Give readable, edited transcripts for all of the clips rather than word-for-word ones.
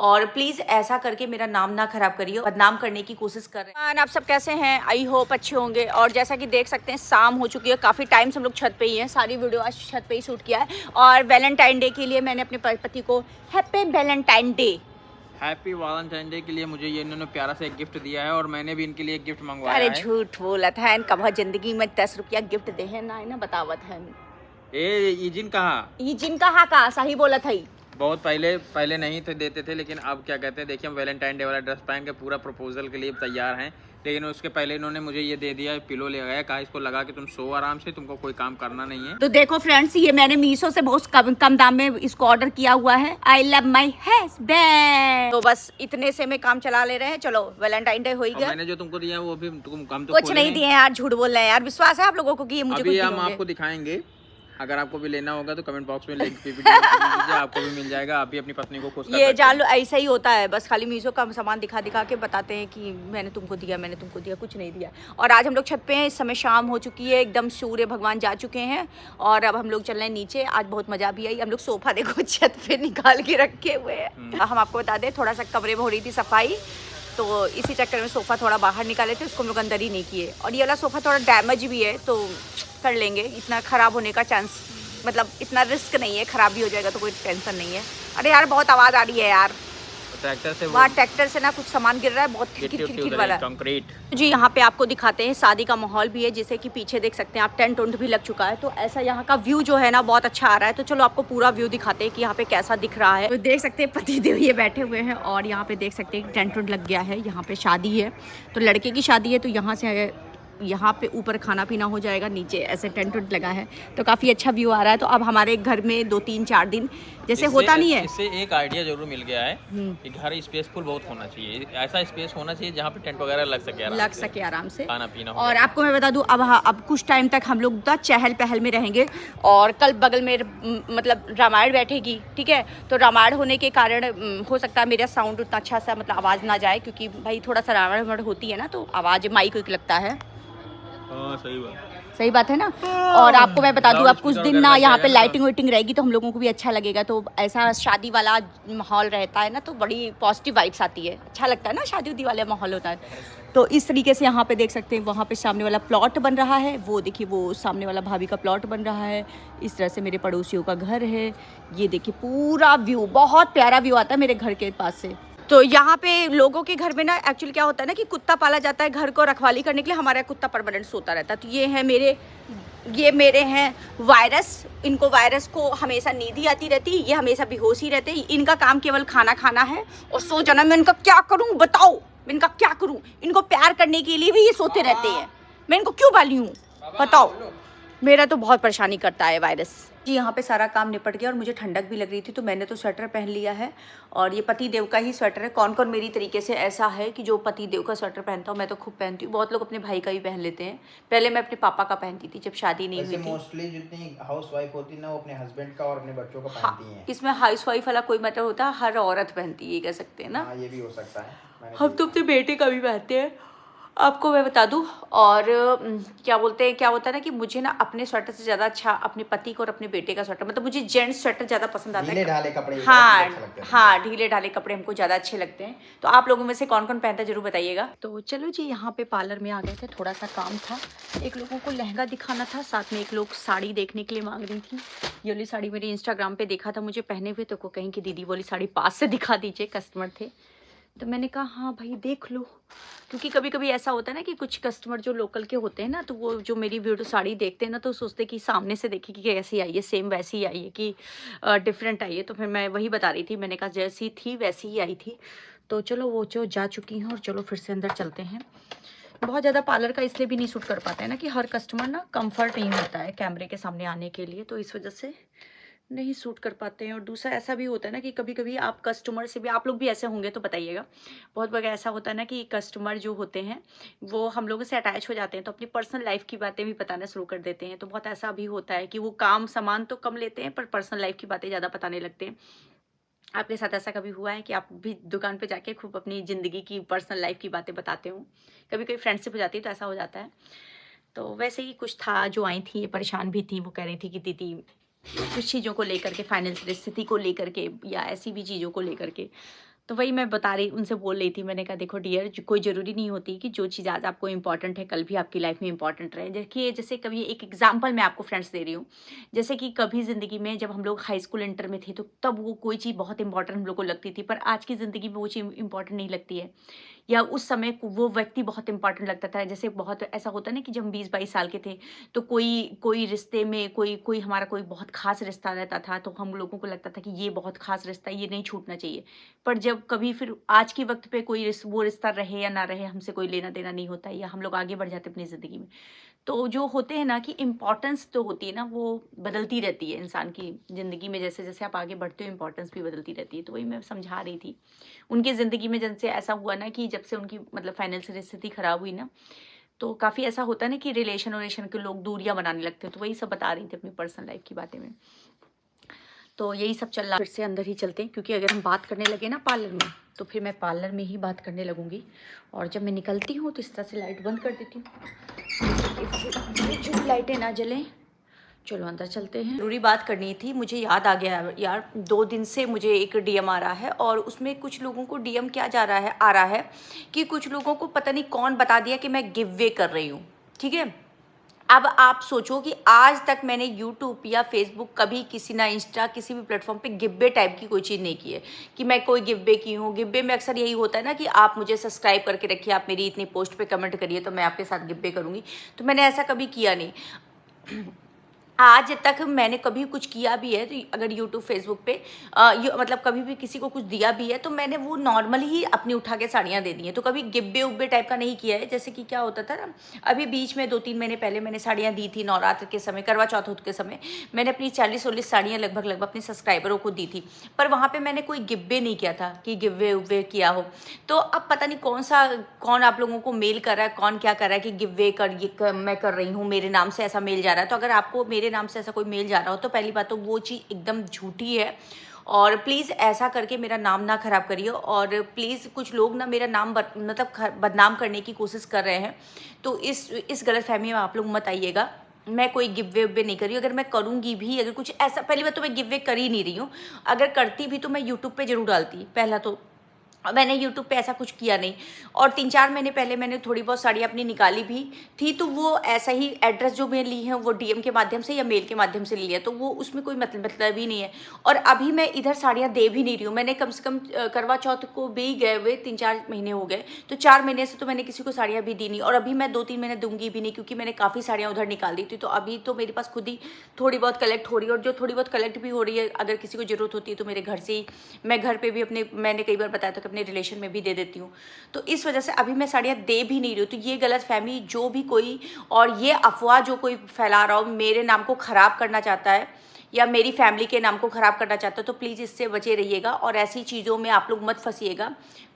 और प्लीज़ ऐसा करके मेरा नाम ना खराब करिए, बदनाम करने की कोशिश कर रहे हैं। आप सब कैसे हैं? आई होप अच्छे होंगे। और जैसा कि देख सकते हैं शाम हो चुकी है, काफ़ी टाइम से हम लोग छत पे ही हैं। सारी वीडियो आज छत पे ही शूट किया है। और वैलेंटाइन डे के लिए मैंने अपने पति को happy Valentine day, happy Valentine day के लिए मुझे ये इन्होंने प्यारा सा एक गिफ्ट दिया है और मैंने भी इनके लिए एक गिफ्ट मंगवाया अरे है। झूठ बोलत है, कभी जिंदगी में 10 रुपया गिफ्ट दे है ना बतावत है। ये जिन कहा ये जिन कहा का सही बोलत है। बहुत पहले नहीं थे देते थे, लेकिन अब क्या कहते हैं, देखिए हम वैलेंटाइन डे वाला ड्रेस पहन के पूरा प्रपोजल के लिए तैयार हैं। लेकिन उसके पहले इन्होंने मुझे ये दे दिया, पिलो ले गया, कहा इसको लगा कि तुम सो आराम से, तुमको कोई काम करना नहीं है। तो देखो फ्रेंड्स, ये मैंने मीशो से बहुत कम दाम में इसको ऑर्डर किया हुआ है। I love my husband. तो बस इतने से में काम चला ले रहे हैं। चलो वैलेंटाइन डे हो ही गया। मैंने जो तुमको दिया वो भी हम तो कुछ नहीं दिए यार, झूठ बोल रहे हैं यार। विश्वास है आप लोगों को कि ये मुझे अभी कुछ हम दिए आपको दिखाएंगे। अगर आपको भी लेना होगा तो कमेंट बॉक्स में लिंक दीजिए, आपको भी मिल जाएगा। आप भी अपनी पत्नी को खुश कर सकते हैं। ये जान लो, ऐसा ही होता है। बस खाली मीशो का सामान दिखा दिखा के बताते हैं कि मैंने तुमको दिया, मैंने तुमको दिया, कुछ नहीं दिया। और आज हम लोग छत पे हैं। इस समय शाम हो चुकी है, एकदम सूर्य भगवान जा चुके हैं। और अब हम लोग चल रहे हैं नीचे। आज बहुत मजा भी आई। हम लोग सोफा देखो छत पे निकाल के रखे हुए हैं। हम आपको बता दें, थोड़ा सा कमरे में हो रही थी सफाई, तो इसी चक्कर में सोफा थोड़ा बाहर निकाले थे, उसको हम लोग अंदर ही नहीं किए। और ये वाला सोफा थोड़ा डैमेज भी है, तो कर लेंगे। इतना ख़राब होने का चांस, मतलब इतना रिस्क नहीं है, ख़राब भी हो जाएगा तो कोई टेंशन नहीं है। अरे यार बहुत आवाज़ आ रही है यार, ट्रैक्टर से वहाँ ट्रैक्टर से ना कुछ सामान गिर रहा है, बहुत खिड़खिड़ वाला कंक्रीट। जी। यहाँ पे आपको दिखाते हैं, शादी का माहौल भी है, जैसे कि पीछे देख सकते हैं आप, टेंट उंट भी लग चुका है। तो ऐसा यहाँ का व्यू जो है ना बहुत अच्छा आ रहा है। तो चलो आपको पूरा व्यू दिखाते हैं कि यहाँ पे कैसा दिख रहा है। तो देख सकते हैं पति देव ये बैठे हुए हैं और यहाँ पे देख सकते हैं टेंट उंट लग गया है। यहाँ पे शादी है, तो लड़के की शादी है, तो यहाँ से यहाँ पे ऊपर खाना पीना हो जाएगा, नीचे ऐसे टेंट उंट लगा है। तो काफ़ी अच्छा व्यू आ रहा है। तो अब हमारे घर में 2-3-4 दिन जैसे होता नहीं है। इससे एक आइडिया जरूर मिल गया है कि घर स्पेसफुल बहुत होना चाहिए। ऐसा स्पेस होना चाहिए जहाँ पे टेंट वगैरह लग सके आराम से खाना पीना हो। और आपको मैं बता दूं, अब कुछ टाइम तक हम लोग चहल पहल में रहेंगे। और कल बगल में मतलब रामायण बैठेगी, ठीक है। तो रामायण होने के कारण हो सकता है मेरा साउंड उतना अच्छा सा मतलब आवाज़ ना जाए, क्योंकि भाई थोड़ा सा रामायण होती है ना, तो आवाज़ माइक को लगता है। सही बात है ना। और आपको मैं बता दूं, अब कुछ दिन ना यहाँ पे लाइटिंग वाइटिंग रहेगी, तो हम लोगों को भी अच्छा लगेगा। तो ऐसा शादी वाला माहौल रहता है ना, तो बड़ी पॉजिटिव वाइब्स आती है, अच्छा लगता है ना, शादी उदी वाला माहौल होता है। तो इस तरीके से यहाँ पे देख सकते हैं, वहाँ पे सामने वाला प्लॉट बन रहा है। वो देखिए, वो सामने वाला भाभी का प्लॉट बन रहा है। इस तरह से मेरे पड़ोसियों का घर है। ये देखिए पूरा व्यू, बहुत प्यारा व्यू आता है मेरे घर के पास से। तो यहाँ पे लोगों के घर में ना एक्चुअली क्या होता है ना कि कुत्ता पाला जाता है घर को रखवाली करने के लिए। हमारा कुत्ता परमानेंट सोता रहता है। तो ये मेरे हैं वायरस। इनको वायरस को हमेशा नींद ही आती रहती है, ये हमेशा बेहोश ही रहते हैं। इनका काम केवल खाना खाना है और सो जाना। मैं इनका क्या करूँ बताओ, मैं इनका क्या करूँ? इनको प्यार करने के लिए भी ये सोते रहते हैं। मैं इनको क्यों पाली हूँ बताओ? मेरा तो बहुत परेशानी करता है वायरस जी। यहाँ पे सारा काम निपट गया और मुझे ठंडक भी लग रही थी, तो मैंने तो स्वेटर पहन लिया है। और ये पति देव का ही स्वेटर है। कौन कौन मेरी तरीके से ऐसा है कि जो पति देव का स्वेटर पहनता हूँ? मैं तो खूब पहनती हूँ। बहुत लोग अपने भाई का भी पहन लेते हैं। पहले मैं अपने पापा का पहनती थी जब शादी नहीं हुई थी। मोस्टली जितनी हाउसवाइफ होती है ना, वो अपने हस्बैंड का और अपने बच्चों का पहनती हैं। इसमें हाउसवाइफ वाला कोई मतलब होता है, हर औरत पहनती है, ये कह सकते हैं ना। ये भी हो सकता है। हम तो अपने बेटे का भी पहनते हैं, आपको मैं बता दूं। और क्या बोलते हैं, क्या होता है ना कि मुझे ना अपने स्वेटर से ज़्यादा अच्छा अपने पति को और अपने बेटे का स्वेटर, मतलब मुझे जेंट्स स्वेटर ज़्यादा पसंद आता है। ढीले ढाले कपड़े हाँ, ढीले ढाले कपड़े हमको ज़्यादा अच्छे लगते हैं। तो आप लोगों में से कौन कौन पहनता है जरूर बताइएगा। तो चलो जी, यहाँ पे पार्लर में आ गए थे, थोड़ा सा काम था। एक लोगों को लहंगा दिखाना था, साथ में एक लोग साड़ी देखने के लिए मांग रही थी। ये वाली साड़ी मेरी इंस्टाग्राम पे देखा था मुझे पहने हुए, तो को कहीं की दीदी वाली साड़ी पास से दिखा दीजिए, कस्टमर थे। तो मैंने कहा हाँ भाई देख लो, क्योंकि कभी कभी ऐसा होता है ना कि कुछ कस्टमर जो लोकल के होते हैं ना, तो वो जो मेरी वीडियो साड़ी देखते हैं ना, तो सोचते कि सामने से देखे कि कैसी आई है, सेम वैसी ही आई है कि डिफरेंट आई है। तो फिर मैं वही बता रही थी, मैंने कहा जैसी थी वैसी ही आई थी। तो चलो वो जो जा चुकी हैं, और चलो फिर से अंदर चलते हैं। बहुत ज़्यादा पार्लर का इसलिए भी नहीं सूट कर पाता है ना कि हर कस्टमर ना कंफर्ट नहीं होता है कैमरे के सामने आने के लिए, तो इस वजह से नहीं सूट कर पाते हैं। और दूसरा ऐसा भी होता है ना कि कभी कभी आप कस्टमर से भी, आप लोग भी ऐसे होंगे तो बताइएगा, बहुत बार ऐसा होता है ना कि कस्टमर जो होते हैं वो हम लोगों से अटैच हो जाते हैं, तो अपनी पर्सनल लाइफ की बातें भी बताना शुरू कर देते हैं। तो बहुत ऐसा भी होता है कि वो काम सामान तो कम लेते हैं पर पर्सनल लाइफ की बातें ज़्यादा बताने लगते हैं। आपके साथ ऐसा कभी हुआ है कि आप भी दुकान पे जाके खूब अपनी ज़िंदगी की पर्सनल लाइफ की बातें बताते हो? कभी कभी फ्रेंडशिप हो जाती है तो ऐसा हो जाता है। तो वैसे ही कुछ था, जो आई थी ये परेशान भी थी। वो कह रही थी कि दीदी कुछ चीज़ों को लेकर के, फाइनेंशियल स्थिति को लेकर के या ऐसी भी चीज़ों को लेकर के, तो वही मैं बता रही उनसे बोल रही थी, मैंने कहा देखो डियर, कोई ज़रूरी नहीं होती कि जो चीज़ आज आपको इम्पॉर्टेंट है कल भी आपकी लाइफ में इम्पॉर्टेंट रहे। देखिए जैसे कभी एक एग्जांपल मैं आपको फ्रेंड्स दे रही हूँ, जैसे कि कभी ज़िंदगी में जब हम लोग हाई स्कूल इंटर में थे तो तब वो कोई चीज़ बहुत इंपॉर्टेंट हम लोग को लगती थी, पर आज की ज़िंदगी में वो चीज़ इंपॉर्टेंट नहीं लगती है, या उस समय वो व्यक्ति बहुत इंपॉर्टेंट लगता था। जैसे बहुत ऐसा होता है ना कि जब हम 20-22 साल के थे तो कोई कोई रिश्ते में कोई कोई हमारा कोई बहुत खास रिश्ता रहता था, तो हम लोगों को लगता था कि ये बहुत खास रिश्ता है, ये नहीं छूटना चाहिए। पर जब कभी फिर आज के वक्त पे कोई वो रिश्ता रहे या ना रहे, हमसे कोई लेना देना नहीं होता है, या हम लोग आगे बढ़ जाते अपनी ज़िंदगी में। तो जो होते हैं ना कि इम्पोर्टेंस तो होती है ना, वो बदलती रहती है इंसान की ज़िंदगी में, जैसे जैसे आप आगे बढ़ते हो इम्पोर्टेंस भी बदलती रहती है। तो वही मैं समझा रही थी उनकी ज़िंदगी में, जब से ऐसा हुआ ना कि जब से उनकी मतलब फाइनेंशियल स्थिति खराब हुई ना, तो काफ़ी ऐसा होता है ना कि रिलेशन के लोग दूरियां बनाने लगते हैं। तो वही सब बता रही थी अपनी पर्सनल लाइफ की बातें में। तो यही सब चल रहा। फिर से अंदर ही चलते हैं, क्योंकि अगर हम बात करने लगे ना पार्लर में तो फिर मैं पार्लर में ही बात करने लगूंगी, और जब मैं निकलती हूँ तो इस तरह से लाइट बंद कर देती हूँ, इससे जो लाइटें ना जलें। चलो अंदर चलते हैं। ज़रूरी बात करनी थी, मुझे याद आ गया यार, 2 दिन से मुझे एक डीएम आ रहा है, और उसमें कुछ लोगों को डीएम क्या आ रहा है कि कुछ लोगों को पता नहीं कौन बता दिया कि मैं गिव वे कर रही हूँ, ठीक है। अब आप सोचो कि आज तक मैंने यूट्यूब या फेसबुक कभी किसी ना इंस्टा किसी भी प्लेटफॉर्म पे गिब्बे टाइप की कोई चीज़ नहीं की है कि मैं कोई गिब्बे की हूँ। गिब्बे में अक्सर यही होता है ना कि आप मुझे सब्सक्राइब करके रखिए, आप मेरी इतनी पोस्ट पे कमेंट करिए तो मैं आपके साथ गिब्बे करूँगी। तो मैंने ऐसा कभी किया नहीं। आज तक मैंने कभी कुछ किया भी है तो अगर यूट्यूब फेसबुक पे मतलब कभी भी किसी को कुछ दिया भी है तो मैंने वो नॉर्मली ही अपनी उठा के साड़ियाँ दे दी हैं। तो कभी गिब्बे उब्बे टाइप का नहीं किया है। जैसे कि क्या होता था ना, अभी बीच में 2-3 महीने पहले मैंने साड़ियाँ दी थी नवरात्र के समय, करवा चौथ के समय मैंने अपनी 40-40 साड़ियाँ लगभग अपने सब्सक्राइबरों को दी थी, पर वहाँ पर मैंने कोई गिब्बे नहीं किया था कि गिब्बे उब्बे किया हो। तो अब पता नहीं कौन आप लोगों को मेल कर रहा है, कौन क्या कर रहा है कि गिब्बे मैं कर रही हूँ, मेरे नाम से ऐसा मेल जा रहा है। तो अगर आपको मेरे नाम से ऐसा कोई मेल जा रहा हो तो पहली बात तो वो चीज़ एकदम झूठी है, और प्लीज़ ऐसा करके मेरा नाम ना ख़राब करिए। और प्लीज़ कुछ लोग ना मेरा नाम मतलब बदनाम करने की कोशिश कर रहे हैं, तो इस गलतफहमी में आप लोग मत आइएगा। मैं कोई गिव वे नहीं कर रही हूँ। अगर मैं करूँगी भी, अगर कुछ ऐसा, पहली बात तो मैं गिव वे कर ही नहीं रही हूँ। अगर करती भी तो मैं यूट्यूब पे ज़रूर डालती, पहला तो मैंने यूट्यूब पे ऐसा कुछ किया नहीं। और 3-4 महीने पहले मैंने थोड़ी बहुत साड़ियाँ अपनी निकाली भी थी, तो वो ऐसा ही एड्रेस जो मैं ली है वो डीएम के माध्यम से या मेल के माध्यम से ली है, तो वो उसमें कोई मतलब ही नहीं है। और अभी मैं इधर साड़ियाँ दे भी नहीं रही हूँ। मैंने कम से कम करवा चौथ को भी गए हुए 3-4 महीने हो गए, तो 4 महीने से तो मैंने किसी को साड़ियाँ भी दी नहीं, और अभी मैं 2-3 महीने दूंगी भी नहीं, क्योंकि मैंने काफ़ी साड़ियाँ उधर निकाल दी थी। तो अभी तो मेरे पास खुद ही थोड़ी बहुत कलेक्ट हो रही है, और जो थोड़ी बहुत कलेक्ट भी हो रही है अगर किसी को ज़रूरत होती है तो मेरे घर से ही, मैं घर पर भी अपने, मैंने कई बार बताया था कि अपने रिलेशन में भी दे देती हूँ। तो इस वजह से अभी मैं साड़ियाँ दे भी नहीं रही हूँ। तो ये गलतफहमी जो भी कोई, और ये अफवाह जो कोई फैला रहा हो, मेरे नाम को ख़राब करना चाहता है या मेरी फैमिली के नाम को ख़राब करना चाहता है, तो प्लीज़ इससे बचे रहिएगा और ऐसी चीज़ों में आप लोग मत फंसिएगा।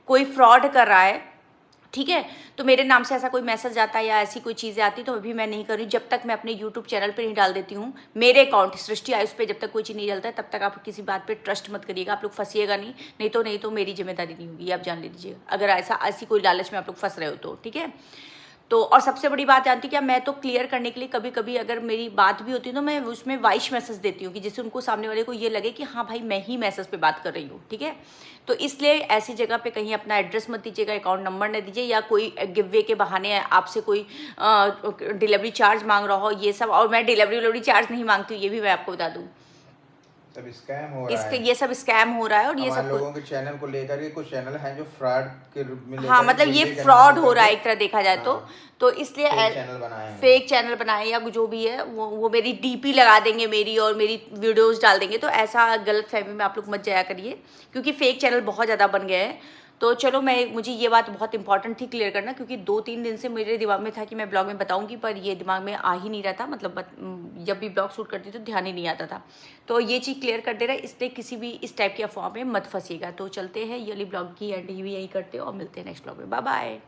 कोई फ्रॉड कर रहा है, ठीक है, तो मेरे नाम से ऐसा कोई मैसेज आता है या ऐसी कोई चीज़ें आती तो अभी मैं नहीं कर रही। जब तक मैं अपने यूट्यूब चैनल पे नहीं डाल देती हूँ, मेरे अकाउंट सृष्टि आयुष पे जब तक कोई चीज़ नहीं डालता है, तब तक आप किसी बात पे ट्रस्ट मत करिएगा। आप लोग फंसिएगा नहीं तो मेरी जिम्मेदारी नहीं होगी, आप जान लीजिएगा, अगर ऐसी कोई लालच में आप लोग फंस रहे हो तो, ठीक है। तो और सबसे बड़ी बात जानती क्या, मैं तो क्लियर करने के लिए कभी कभी अगर मेरी बात भी होती है तो मैं उसमें वॉइस मैसेज देती हूँ कि जिससे उनको, सामने वाले को ये लगे कि हाँ भाई मैं ही मैसेज पे बात कर रही हूँ, ठीक है। तो इसलिए ऐसी जगह पे कहीं अपना एड्रेस मत दीजिएगा, अकाउंट नंबर न दीजिए, या कोई गिव वे के बहाने आपसे कोई डिलीवरी चार्ज मांग रहा हो, ये सब। और मैं डिलीवरी चार्ज नहीं मांगती हूँ, ये भी मैं आपको बता दूँ। सब स्कैम हो रहा है, ये सब स्कैम हो रहा है। और ये सब लोगों के चैनल को लेकर के कुछ चैनल हैं जो फ्रॉड के रूप में, हाँ मतलब ये फ्रॉड हो रहा है एक तरह देखा जाए तो इसलिए फेक चैनल बनाए या जो भी है वो मेरी डीपी लगा देंगे मेरी, और मेरी वीडियोस डाल देंगे। तो ऐसा गलत फहमी में आप लोग मत जाया करिए, क्योंकि फेक चैनल बहुत ज़्यादा बन गए हैं। तो चलो मुझे ये बात बहुत इंपॉर्टेंट थी क्लियर करना, क्योंकि 2-3 दिन से मेरे दिमाग में था कि मैं ब्लॉग में बताऊंगी, पर ये दिमाग में आ ही नहीं रहा था। मतलब जब भी ब्लॉग शूट करती तो ध्यान ही नहीं आता था। तो ये चीज़ क्लियर कर दे रहा है, इसलिए किसी भी इस टाइप की अफवाह में मत फंसिएगा। तो चलते हैं, ये वाली ब्लॉग की एंड भी यही करते हैं और मिलते हैं नेक्स्ट ब्लॉग में। Bye bye.